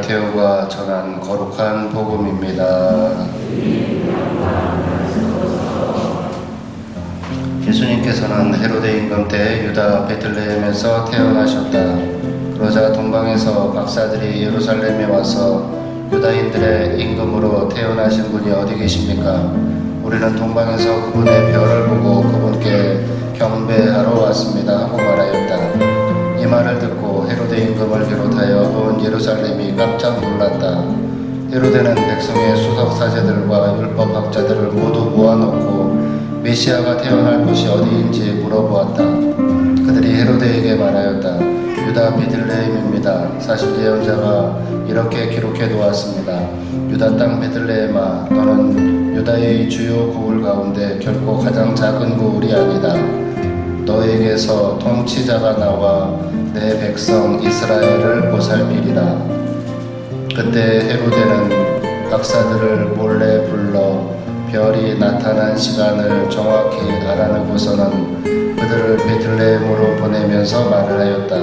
마테오가 전한 거룩한 복음입니다. 예수님께서는 헤로데 임금 때 유다 베들레헴에서 태어나셨다. 그러자 동방에서 박사들이 예루살렘에 와서 유다인들의 임금으로 태어나신 분이 어디 계십니까? 우리는 동방에서 그분의 별을 보고 그분께 경배하러 왔습니다 하고 말하였다. 이 말을 듣고 헤로데 임금을 비롯하여 온 예루살렘이 깜짝 놀랐다. 헤로데는 백성의 수석 사제들과 율법학자들을 모두 모아놓고 메시아가 태어날 곳이 어디인지 물어보았다. 그들이 헤로데에게 말하였다. 유다 베들레헴입니다. 사실 예언자가 이렇게 기록해 놓았습니다. 유다 땅 베들레헴아, 너는 유다의 주요 고을 가운데 결코 가장 작은 고을이 아니다. 너에게서 통치자가 나와 내 백성 이스라엘을 보살피리라. 그때 헤로데는 박사들을 몰래 불러 별이 나타난 시간을 정확히 알아내고서는 그들을 베들레헴으로 보내면서 말을 하였다.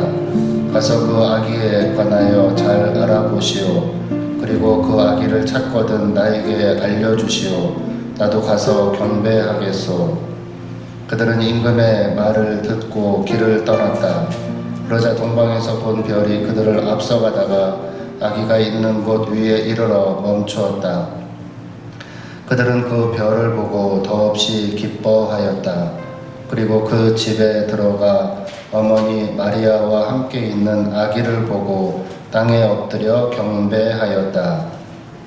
가서 그 아기에 관하여 잘 알아보시오. 그리고 그 아기를 찾거든 나에게 알려주시오. 나도 가서 경배하겠소. 그들은 임금의 말을 듣고 길을 떠났다. 그러자 동방에서 본 별이 그들을 앞서가다가 아기가 있는 곳 위에 이르러 멈추었다. 그들은 그 별을 보고 더없이 기뻐하였다. 그리고 그 집에 들어가 어머니 마리아와 함께 있는 아기를 보고 땅에 엎드려 경배하였다.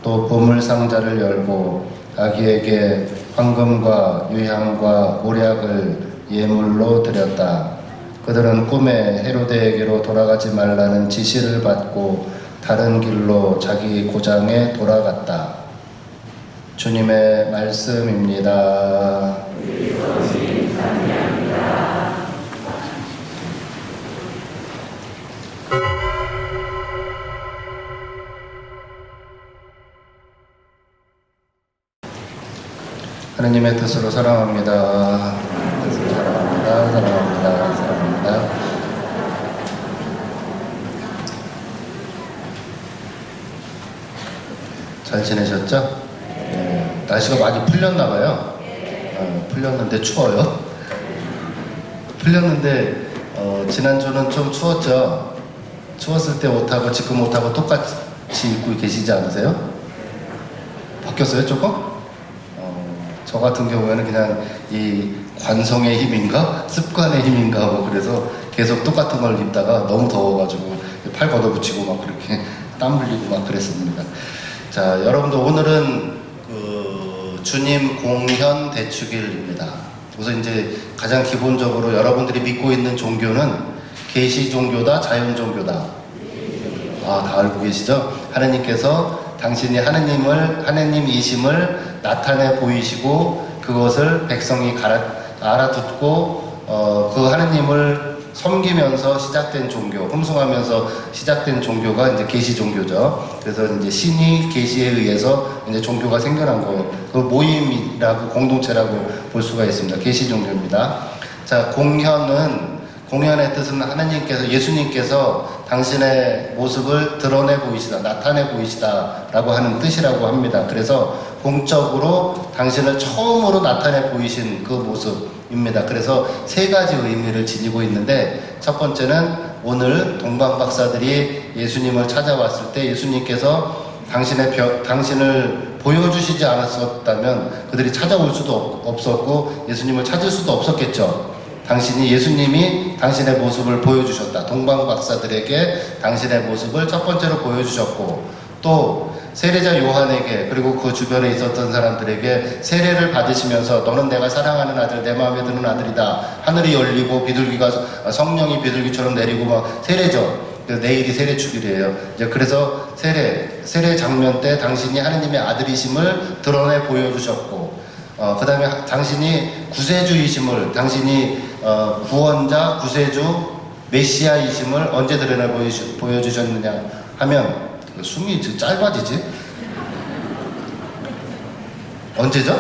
또 보물 상자를 열고 아기에게 황금과 유향과 몰약을 예물로 드렸다. 그들은 꿈에 헤로데에게로 돌아가지 말라는 지시를 받고 다른 길로 자기 고장에 돌아갔다. 주님의 말씀입니다. 하느님의 뜻으로 사랑합니다. 사랑합니다. 사랑합니다. 사랑합니다. 잘 지내셨죠? 네. 날씨가 많이 풀렸나 봐요. 풀렸는데 추워요. 풀렸는데 지난주는 좀 추웠죠? 추웠을 때 옷하고 지금 옷하고 똑같이 입고 계시지 않으세요? 바뀌었어요 조금? 저 같은 경우에는 그냥 이 관성의 힘인가 습관의 힘인가 하고 그래서 계속 똑같은 걸 입다가 너무 더워가지고 팔 걷어붙이고 막 그렇게 땀 흘리고 막 그랬습니다. 자, 여러분들 오늘은 주님 공현 대축일입니다. 우선 이제 가장 기본적으로 여러분들이 믿고 있는 종교는 계시 종교다, 자연 종교다. 다 알고 계시죠? 하느님께서 당신이 하느님이심을 나타내 보이시고 그것을 백성이 알아듣고 그 하느님을 섬기면서 시작된 종교, 흠숭하면서 시작된 종교가 이제 계시 종교죠. 그래서 이제 신이 계시에 의해서 이제 종교가 생겨난 거, 그 모임이라고 공동체라고 볼 수가 있습니다. 계시 종교입니다. 자, 공현의 뜻은 하나님께서, 예수님께서 당신의 모습을 드러내 보이시다, 나타내 보이시다라고 하는 뜻이라고 합니다. 그래서 공적으로 당신을 처음으로 나타내 보이신 그 모습입니다. 그래서 세 가지 의미를 지니고 있는데, 첫 번째는 오늘 동방 박사들이 예수님을 찾아왔을 때 예수님께서 당신을 보여주시지 않았었다면 그들이 찾아올 수도 없었고 예수님을 찾을 수도 없었겠죠. 예수님이 당신의 모습을 보여주셨다. 동방 박사들에게 당신의 모습을 첫 번째로 보여주셨고, 또 세례자 요한에게 그리고 그 주변에 있었던 사람들에게 세례를 받으시면서 너는 내가 사랑하는 아들, 내 마음에 드는 아들이다. 하늘이 열리고 성령이 비둘기처럼 내리고 막 세례죠. 내일이 세례축일이에요. 이제 그래서 세례 장면 때 당신이 하느님의 아들이심을 드러내 보여주셨고, 그 다음에 당신이 구세주이심을, 당신이 구원자, 구세주, 메시아이심을 언제 드러내 보여주셨느냐 하면, 숨이 짧아지지? 언제죠?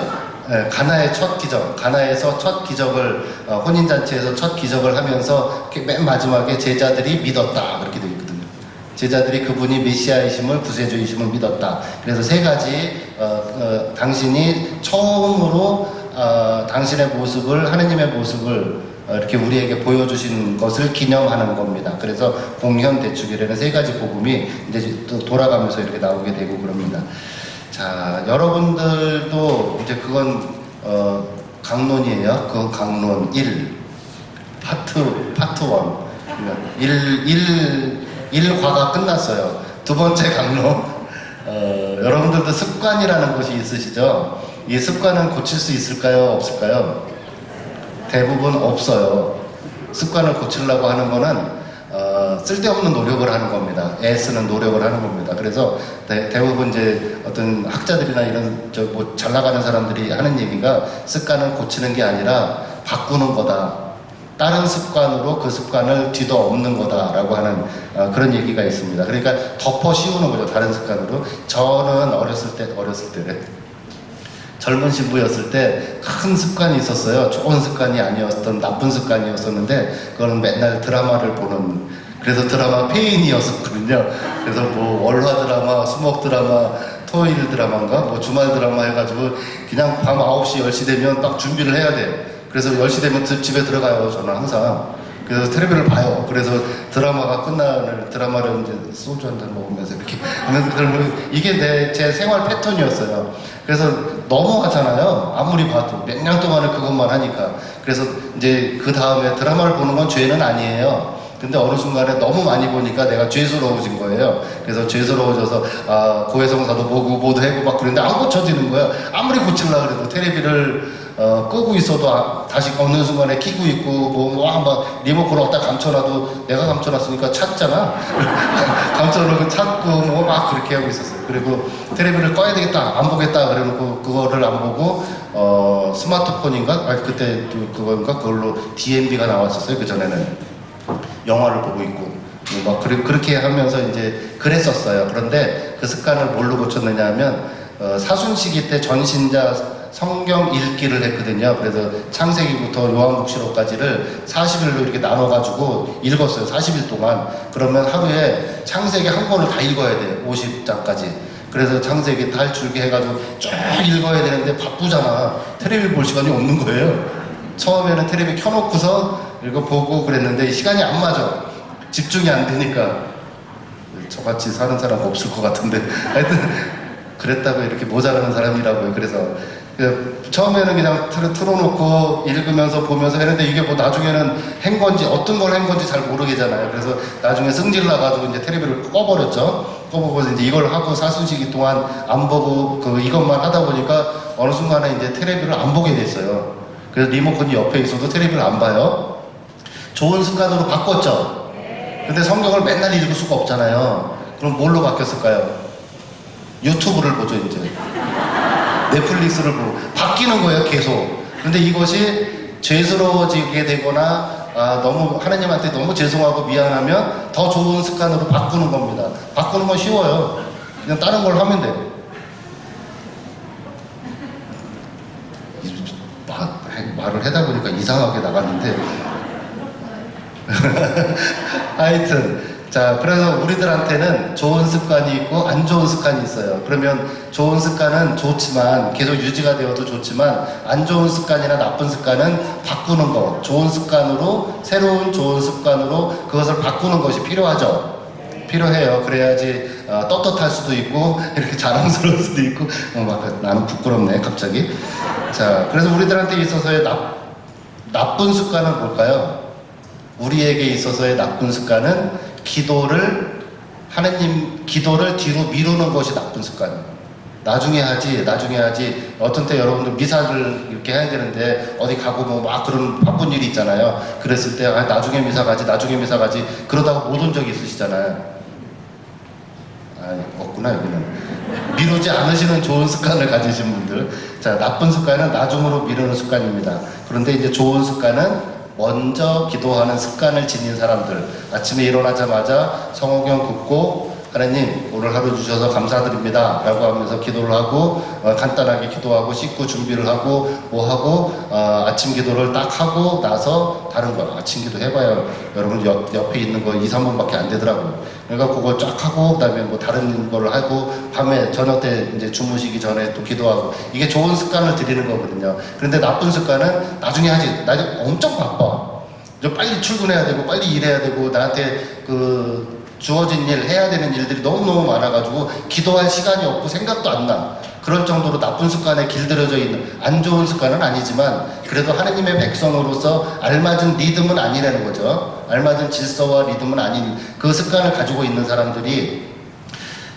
네, 가나의 첫 기적, 가나에서 첫 기적을, 혼인잔치에서 첫 기적을 하면서 맨 마지막에 제자들이 믿었다 그렇게 되어 있거든요. 제자들이 그분이 메시아이심을 구세주이심을 믿었다. 그래서 세 가지 당신이 처음으로 당신의 모습을 하느님의 모습을 이렇게 우리에게 보여주신 것을 기념하는 겁니다. 그래서 공현대축이라는 세 가지 복음이 이제 또 돌아가면서 이렇게 나오게 되고 그럽니다. 자, 여러분들도 이제 그건 강론이에요. 그 강론 1 파트 1 1과가 끝났어요. 두 번째 강론 여러분들도 습관이라는 것이 있으시죠? 이 습관은 고칠 수 있을까요? 없을까요? 대부분 없어요. 습관을 고치려고 하는 거는 쓸데없는 노력을 하는 겁니다. 애쓰는 노력을 하는 겁니다. 그래서 대부분 이제 어떤 학자들이나 이런 뭐 잘 나가는 사람들이 하는 얘기가 습관을 고치는 게 아니라 바꾸는 거다. 다른 습관으로 그 습관을 뒤덮는 거다라고 하는 그런 얘기가 있습니다. 그러니까 덮어 씌우는 거죠. 다른 습관으로. 저는 어렸을 때 젊은 신부였을 때 큰 습관이 있었어요. 좋은 습관이 아니었던 나쁜 습관이었었는데 그거는 맨날 드라마를 보는, 그래서 드라마 페인이었었거든요. 그래서 뭐 월화 드라마, 수목 드라마, 토요일 드라마인가 뭐 주말 드라마 해가지고 그냥 밤 9시 10시 되면 딱 준비를 해야 돼요. 그래서 10시 되면 집에 들어가요. 저는 항상. 그래서 텔레비를 봐요. 그래서 드라마가 끝나는 드라마를 이제 소주 한잔 먹으면서 이렇게 하면서 그러면 이게 제 생활 패턴이었어요. 그래서 넘어가잖아요. 아무리 봐도 몇 년 동안을 그것만 하니까. 그래서 이제 그 다음에 드라마를 보는 건 죄는 아니에요. 근데 어느 순간에 너무 많이 보니까 내가 죄스러워진 거예요. 그래서 죄스러워져서 고해성사도 보고 뭐도 해고 막 그랬는데 안 고쳐지는 거예요. 아무리 고치려고 그래도 텔레비를 끄고 있어도 다시 어느 순간에 키고 있고 막 리모컨을 어디다 감춰놔도 내가 감춰놨으니까 찾잖아. 감춰놓고 찾고 뭐 막 그렇게 하고 있었어요. 그리고 텔레비를 꺼야 되겠다 안 보겠다 그래놓고 그거를 안 보고 스마트폰인가? 그때 그건가? 그걸로 DMB가 나왔었어요. 그 전에는 영화를 보고 있고 막 그렇게 하면서 이제 그랬었어요. 그런데 그 습관을 뭘로 고쳤느냐 하면 사순시기 때 전신자 성경 읽기를 했거든요. 그래서 창세기부터 요한복시록까지를 40일로 이렇게 나눠가지고 읽었어요. 40일 동안. 그러면 하루에 창세기 한 권을 다 읽어야 돼요. 50장까지. 그래서 창세기 탈출기 해가지고 쭉 읽어야 되는데 바쁘잖아. 텔레비 볼 시간이 없는 거예요. 처음에는 텔레비 켜놓고서 이거 보고 그랬는데 시간이 안 맞아. 집중이 안 되니까. 저같이 사는 사람 없을 것 같은데. 하여튼 그랬다고 이렇게 모자라는 사람이라고요. 그래서 처음에는 그냥 틀어놓고 읽으면서 보면서 했는데 이게 뭐 나중에는 한 건지 어떤 걸 한 건지 잘 모르겠잖아요. 그래서 나중에 승질 나가지고 이제 텔레비를 꺼버렸죠. 꺼보고 이제 이걸 하고 사순시기 동안 안 보고 이것만 하다 보니까 어느 순간에 이제 텔레비를 안 보게 됐어요. 그래서 리모컨이 옆에 있어도 텔레비를 안 봐요. 좋은 습관으로 바꿨죠. 근데 성경을 맨날 읽을 수가 없잖아요. 그럼 뭘로 바뀌었을까요? 유튜브를 보죠 이제. 넷플릭스를 보고 바뀌는 거예요 계속. 근데 이것이 죄스러워지게 되거나 너무 하나님한테 너무 죄송하고 미안하면 더 좋은 습관으로 바꾸는 겁니다. 바꾸는 건 쉬워요. 그냥 다른 걸 하면 돼요. 말을 하다 보니까 이상하게 나갔는데 하여튼 자, 그래서 우리들한테는 좋은 습관이 있고 안 좋은 습관이 있어요. 그러면 좋은 습관은 좋지만 계속 유지가 되어도 좋지만 안 좋은 습관이나 나쁜 습관은 바꾸는 것, 좋은 습관으로 새로운 좋은 습관으로 그것을 바꾸는 것이 필요하죠. 필요해요. 그래야지 떳떳할 수도 있고 이렇게 자랑스러울 수도 있고 막 나는 부끄럽네 갑자기. 자, 그래서 우리들한테 있어서의 나쁜 습관은 뭘까요? 우리에게 있어서의 나쁜 습관은 기도를 뒤로 미루는 것이 나쁜 습관이에요. 나중에 하지. 어떤 때 여러분들 미사를 이렇게 해야 되는데 어디 가고 뭐 막 그런 바쁜 일이 있잖아요. 그랬을 때 나중에 미사 가지. 그러다가 못 온 적이 있으시잖아요. 없구나 여기는. 미루지 않으시는 좋은 습관을 가지신 분들. 자, 나쁜 습관은 나중으로 미루는 습관입니다. 그런데 이제 좋은 습관은 먼저 기도하는 습관을 지닌 사람들, 아침에 일어나자마자 성호경 긋고 하나님 오늘 하루 주셔서 감사드립니다 라고 하면서 기도를 하고 간단하게 기도하고 씻고 준비를 하고 뭐 하고 아침 기도를 딱 하고 나서 다른 거 아침 기도 해봐요. 여러분 옆에 있는 거 2, 3분밖에 안 되더라고요. 그러니까 그거 쫙 하고 그다음에 뭐 다른 거를 하고 밤에 저녁 때 이제 주무시기 전에 또 기도하고 이게 좋은 습관을 들이는 거거든요. 그런데 나쁜 습관은 나중에 하지. 나중에 엄청 바빠. 빨리 출근해야 되고 빨리 일해야 되고 나한테 그 주어진 일 해야 되는 일들이 너무너무 많아가지고 기도할 시간이 없고 생각도 안 나. 그럴 정도로 나쁜 습관에 길들여져 있는 안 좋은 습관은 아니지만 그래도 하느님의 백성으로서 알맞은 리듬은 아니라는 거죠. 알맞은 질서와 리듬은 아닌 그 습관을 가지고 있는 사람들이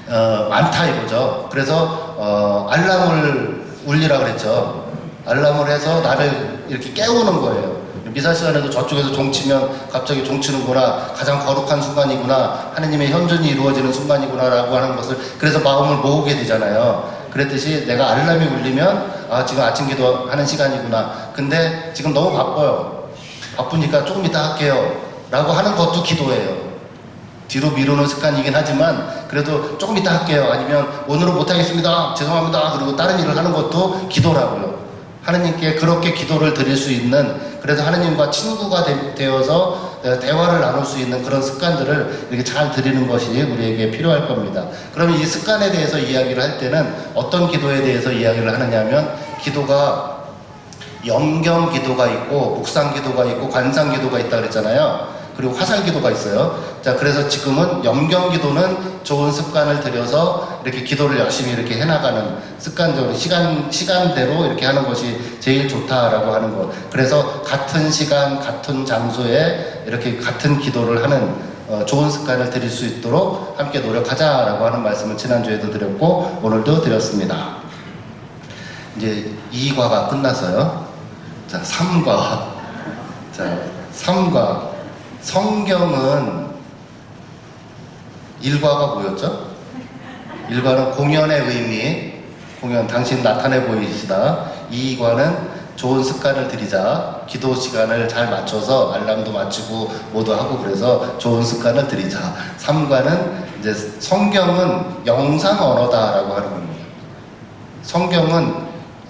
많다 이거죠. 그래서 알람을 울리라 그랬죠. 알람을 해서 나를 이렇게 깨우는 거예요. 미사 시간에도 저쪽에서 종치면 갑자기 종치는구나, 가장 거룩한 순간이구나, 하느님의 현존이 이루어지는 순간이구나 라고 하는 것을 그래서 마음을 모으게 되잖아요. 그랬듯이 내가 알람이 울리면 지금 아침 기도하는 시간이구나. 근데 지금 너무 바빠요. 바쁘니까 조금 이따 할게요 라고 하는 것도 기도예요. 뒤로 미루는 습관이긴 하지만 그래도 조금 이따 할게요. 아니면 오늘은 못하겠습니다. 죄송합니다. 그리고 다른 일을 하는 것도 기도라고요. 하느님께 그렇게 기도를 드릴 수 있는, 그래서 하느님과 친구가 되어서 대화를 나눌 수 있는 그런 습관들을 이렇게 잘 드리는 것이 우리에게 필요할 겁니다. 그러면 이 습관에 대해서 이야기를 할 때는 어떤 기도에 대해서 이야기를 하느냐면, 기도가 염경 기도가 있고 묵상 기도가 있고 관상 기도가 있다 그랬잖아요. 그리고 화살 기도가 있어요. 자, 그래서 지금은 염경 기도는 좋은 습관을 들여서 이렇게 기도를 열심히 이렇게 해나가는 습관적으로 시간대로 이렇게 하는 것이 제일 좋다라고 하는 것. 그래서 같은 시간, 같은 장소에 이렇게 같은 기도를 하는 좋은 습관을 들일 수 있도록 함께 노력하자라고 하는 말씀을 지난주에도 드렸고 오늘도 드렸습니다. 이제 2과가 끝나서요. 자, 3과. 자, 3과. 성경은 1과가 뭐였죠? 1과는 공연의 의미, 공연, 당신 나타내 보이시다. 2과는 좋은 습관을 들이자, 기도 시간을 잘 맞춰서 알람도 맞추고 모두 하고 그래서 좋은 습관을 들이자. 3과는 이제 성경은 영상 언어다라고 하는 겁니다. 성경은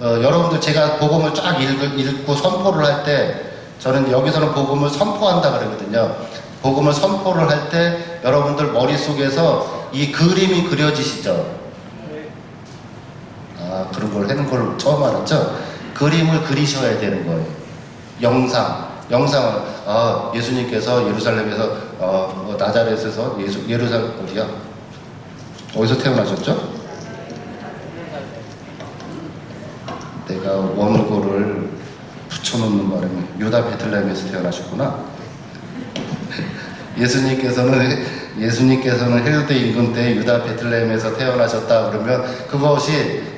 여러분들 제가 복음을 쫙 읽고 선포를 할 때 저는 여기서는 복음을 선포한다 그러거든요. 복음을 선포를 할 때 여러분들 머릿속에서 이 그림이 그려지시죠? 그런 걸 하는 걸 처음 알았죠? 그림을 그리셔야 되는 거예요. 영상을 예수님께서 예루살렘에서 나자렛에서 예루살렘 어디야? 어디서 태어나셨죠? 내가 원고를 붙여놓는 바람에 유다 베들레헴에서 태어나셨구나. 예수님께서는 헤로데 임금 때 유다 베들레헴에서 태어나셨다 그러면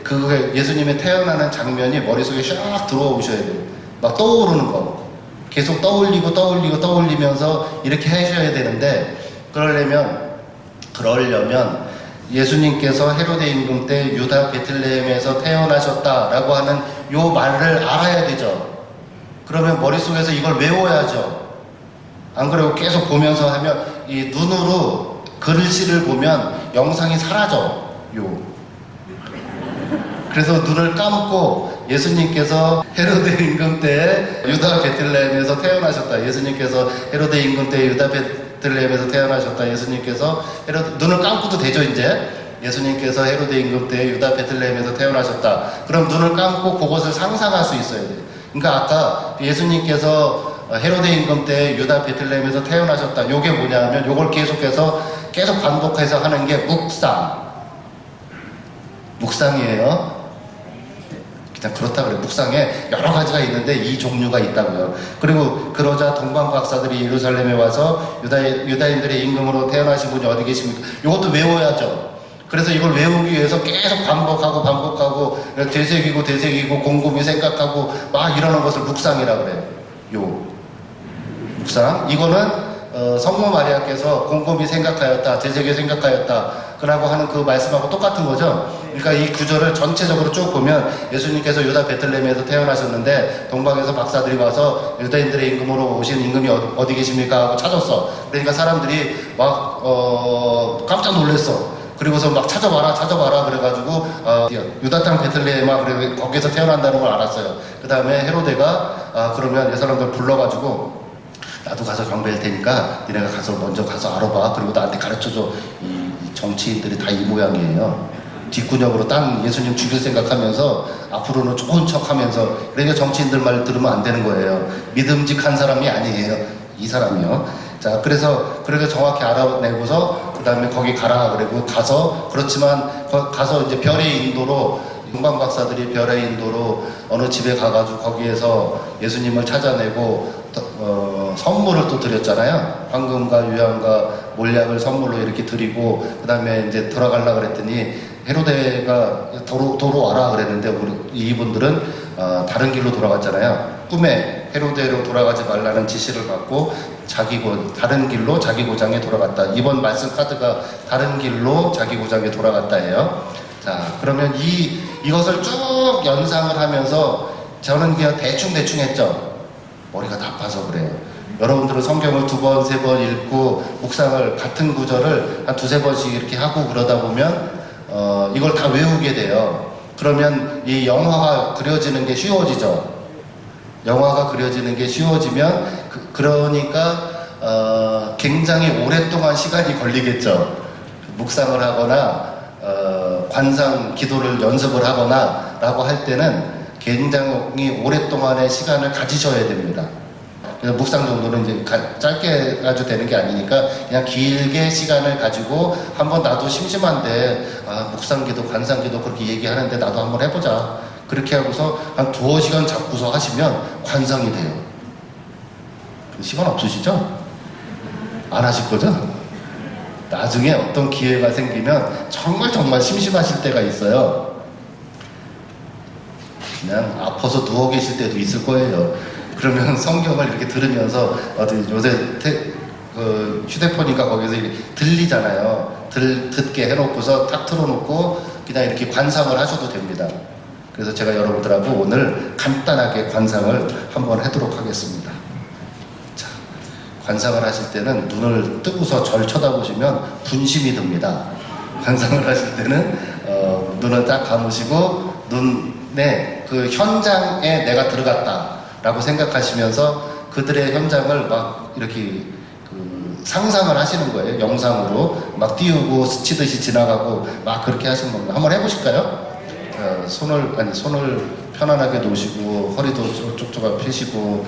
그게 예수님의 태어나는 장면이 머릿속에 샥 들어오셔야 돼요. 막 떠오르는 거. 계속 떠올리면서 이렇게 하셔야 되는데 그러려면 예수님께서 헤로데 임금 때 유다 베들레헴에서 태어나셨다라고 하는 요 말을 알아야 되죠. 그러면 머릿속에서 이걸 외워야죠. 안 그러고 계속 보면서 하면 이 눈으로 글씨를 보면 영상이 사라져요. 그래서 눈을 감고 예수님께서 헤로데 임금 때 유다 베들레헴에서 태어나셨다. 예수님께서 헤로데 임금 때 유다 베들레헴에서 태어나셨다. 예수님께서 눈을 감고도 되죠 이제. 예수님께서 헤로데 임금 때 유다 베들레헴에서 태어나셨다. 그럼 눈을 감고 그것을 상상할 수 있어야 돼요. 그러니까 아까 예수님께서 헤로데 임금 때 유다 베들레헴에서 태어나셨다. 요게 뭐냐면 요걸 계속 반복해서 하는 게 묵상이에요. 그냥 그렇다 그래요. 묵상에 여러 가지가 있는데 이 종류가 있다고요. 그리고 그러자 동방 박사들이 예루살렘에 와서 유다인들의 임금으로 태어나신 분이 어디 계십니까? 이것도 외워야죠. 그래서 이걸 외우기 위해서 계속 반복하고 되새기고 곰곰이 생각하고 막 이러는 것을 묵상이라고 그래요. 묵상. 이거는 성모 마리아께서 곰곰이 생각하였다, 되새겨 생각하였다 라고 하는 그 말씀하고 똑같은 거죠. 그러니까 이 구절을 전체적으로 쭉 보면 예수님께서 유다 베들레헴에서 태어나셨는데 동방에서 박사들이 와서 유다인들의 임금으로 오신 임금이 어디 계십니까 하고 찾았어. 그러니까 사람들이 막 깜짝 놀랐어. 그리고서 막 찾아봐라 그래가지고 유다 땅 베들레헴아 그래 거기서 태어난다는 걸 알았어요. 그 다음에 헤로데가 그러면 이 사람들 불러가지고 나도 가서 경배할 테니까 니네가 가서 먼저 가서 알아봐. 그리고 나한테 가르쳐줘. 이 정치인들이 다 이 모양이에요. 뒷구녕으로 딴 예수님 죽일 생각하면서 앞으로는 좋은 척하면서 그러니까 정치인들 말 들으면 안 되는 거예요. 믿음직한 사람이 아니에요. 이 사람이요. 자, 그래서 그렇게 정확히 알아내고서 그 다음에 거기 가라 그리고 가서 그렇지만 가서 이제 별의 인도로 동방 박사들이 별의 인도로 어느 집에 가가지고 거기에서 예수님을 찾아내고 선물을 또 드렸잖아요. 황금과 유향과 몰약을 선물로 이렇게 드리고 그 다음에 이제 돌아가려고 그랬더니 헤로데가 도로 와라 그랬는데 이분들은 다른 길로 돌아갔잖아요. 꿈에 헤로데로 돌아가지 말라는 지시를 받고 다른 길로 자기 고장에 돌아갔다. 이번 말씀 카드가 다른 길로 자기 고장에 돌아갔다예요. 자, 그러면 이것을 쭉 연상을 하면서 저는 그냥 대충 했죠. 머리가 나빠서 그래요. 여러분들은 성경을 2번, 3번 읽고 묵상을 같은 구절을 한 2-3번씩 이렇게 하고 그러다 보면 이걸 다 외우게 돼요. 그러면 이 영화가 그려지는 게 쉬워지죠. 영화가 그려지는 게 쉬워지면 그러니까 굉장히 오랫동안 시간이 걸리겠죠. 묵상을 하거나 관상 기도를 연습을 하거나 라고 할 때는 굉장히 오랫동안의 시간을 가지셔야 됩니다. 그래서 묵상 정도는 이제 짧게 가지고 되는 게 아니니까 그냥 길게 시간을 가지고 한번 나도 심심한데 묵상 기도, 관상 기도 그렇게 얘기하는데 나도 한번 해보자. 그렇게 하고서 한 2-시간 잡고서 하시면 관상이 돼요. 시간 없으시죠? 안 하실 거죠? 나중에 어떤 기회가 생기면 정말 심심하실 때가 있어요. 그냥 아파서 누워 계실 때도 있을 거예요. 그러면 성경을 이렇게 들으면서 요새 휴대폰이니까 거기서 들리잖아요. 듣게 해놓고서 탁 틀어놓고 그냥 이렇게 관상을 하셔도 됩니다. 그래서 제가 여러분들하고 오늘 간단하게 관상을 한번 하도록 하겠습니다. 자, 관상을 하실 때는 눈을 뜨고서 절 쳐다보시면 분심이 듭니다. 관상을 하실 때는 눈을 딱 감으시고 눈에 그 현장에 내가 들어갔다 라고 생각하시면서 그들의 현장을 막 이렇게 상상을 하시는 거예요. 영상으로 막 띄우고 스치듯이 지나가고 막 그렇게 하시는 겁니다. 한번 해보실까요? 손을 편안하게 놓으시고 허리도 쪽쪽하게 펴시고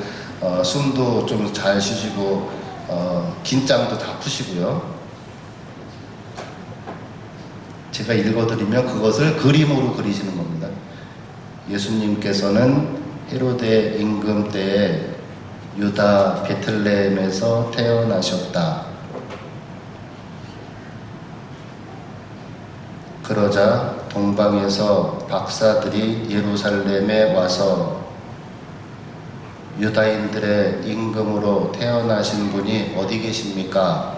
숨도 좀 잘 쉬시고 긴장도 다 푸시고요. 제가 읽어드리면 그것을 그림으로 그리시는 겁니다. 예수님께서는 헤로데 임금 때에 유다 베들레헴에서 태어나셨다. 그러자 동방에서 박사들이 예루살렘에 와서 유다인들의 임금으로 태어나신 분이 어디 계십니까?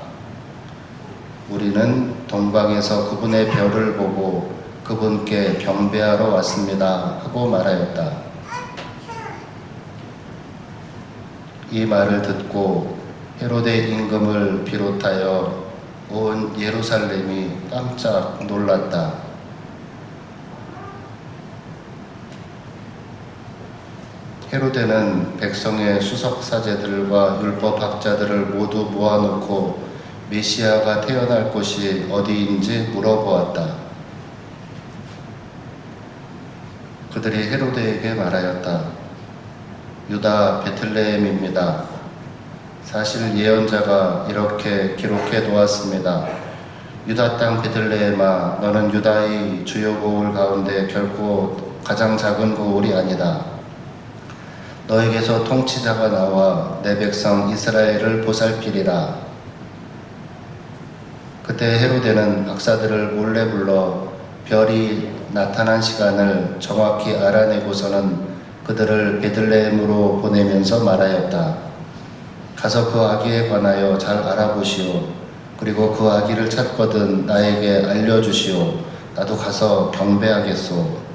우리는 동방에서 그분의 별을 보고 그분께 경배하러 왔습니다 하고 말하였다. 이 말을 듣고 헤로데 임금을 비롯하여 온 예루살렘이 깜짝 놀랐다. 헤로데는 백성의 수석사제들과 율법학자들을 모두 모아놓고 메시아가 태어날 곳이 어디인지 물어보았다. 그들이 헤로데에게 말하였다. 유다 베들레헴입니다. 사실 예언자가 이렇게 기록해 놓았습니다. 유다 땅 베들레헴아, 너는 유다의 주요 고을 가운데 결코 가장 작은 고을이 아니다. 너에게서 통치자가 나와 내 백성 이스라엘을 보살피리라. 그때 헤로데는 박사들을 몰래 불러 별이 나타난 시간을 정확히 알아내고서는 그들을 베들레헴으로 보내면서 말하였다. 가서 그 아기에 관하여 잘 알아보시오. 그리고 그 아기를 찾거든 나에게 알려주시오. 나도 가서 경배하겠소.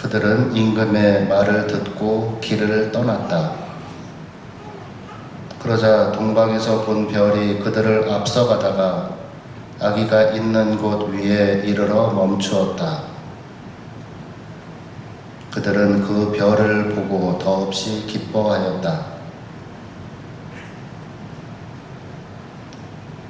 그들은 임금의 말을 듣고 길을 떠났다. 그러자 동방에서 본 별이 그들을 앞서가다가 아기가 있는 곳 위에 이르러 멈추었다. 그들은 그 별을 보고 더없이 기뻐하였다.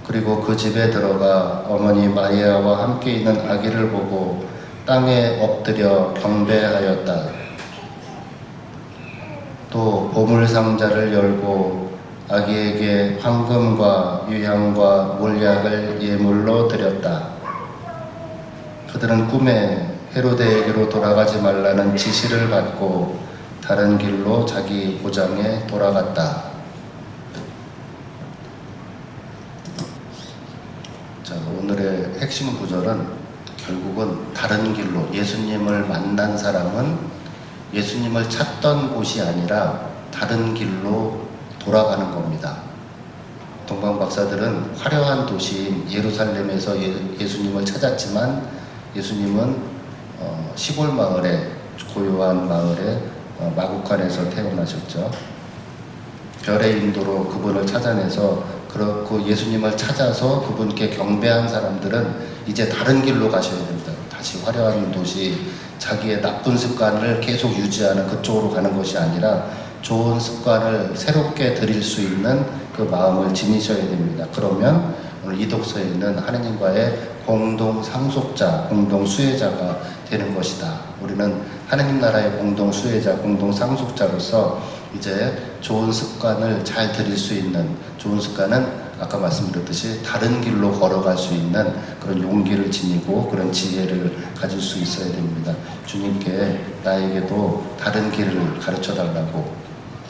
그리고 그 집에 들어가 어머니 마리아와 함께 있는 아기를 보고 땅에 엎드려 경배하였다. 또 보물상자를 열고 아기에게 황금과 유향과 몰약을 예물로 드렸다. 그들은 꿈에 헤로데에게로 돌아가지 말라는 지시를 받고 다른 길로 자기 고장에 돌아갔다. 자, 오늘의 핵심 구절은 결국은 다른 길로 예수님을 만난 사람은 예수님을 찾던 곳이 아니라 다른 길로 돌아가는 겁니다. 동방 박사들은 화려한 도시인 예루살렘에서 예수님을 찾았지만 예수님은 시골 마을에, 고요한 마을에 마구간에서 태어나셨죠. 별의 인도로 그분을 찾아내서 그 예수님을 찾아서 그분께 경배한 사람들은 이제 다른 길로 가셔야 됩니다. 다시 화려한 도시, 자기의 나쁜 습관을 계속 유지하는 그쪽으로 가는 것이 아니라 좋은 습관을 새롭게 드릴 수 있는 그 마음을 지니셔야 됩니다. 그러면 오늘 이 독서에는 하느님과의 공동 상속자, 공동 수혜자가 되는 것이다. 우리는 하느님 나라의 공동 수혜자, 공동 상속자로서 이제 좋은 습관을 잘 드릴 수 있는, 좋은 습관은 아까 말씀드렸듯이 다른 길로 걸어갈 수 있는 그런 용기를 지니고 그런 지혜를 가질 수 있어야 됩니다. 주님께 나에게도 다른 길을 가르쳐 달라고,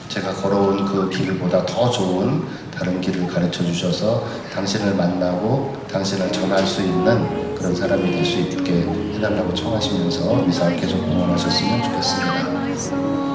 제가 걸어온 그 길보다 더 좋은 다른 길을 가르쳐 주셔서 당신을 만나고 당신을 전할 수 있는 그런 사람이 될 수 있게 해달라고 청하시면서 미사 계속 응원하셨으면 좋겠습니다.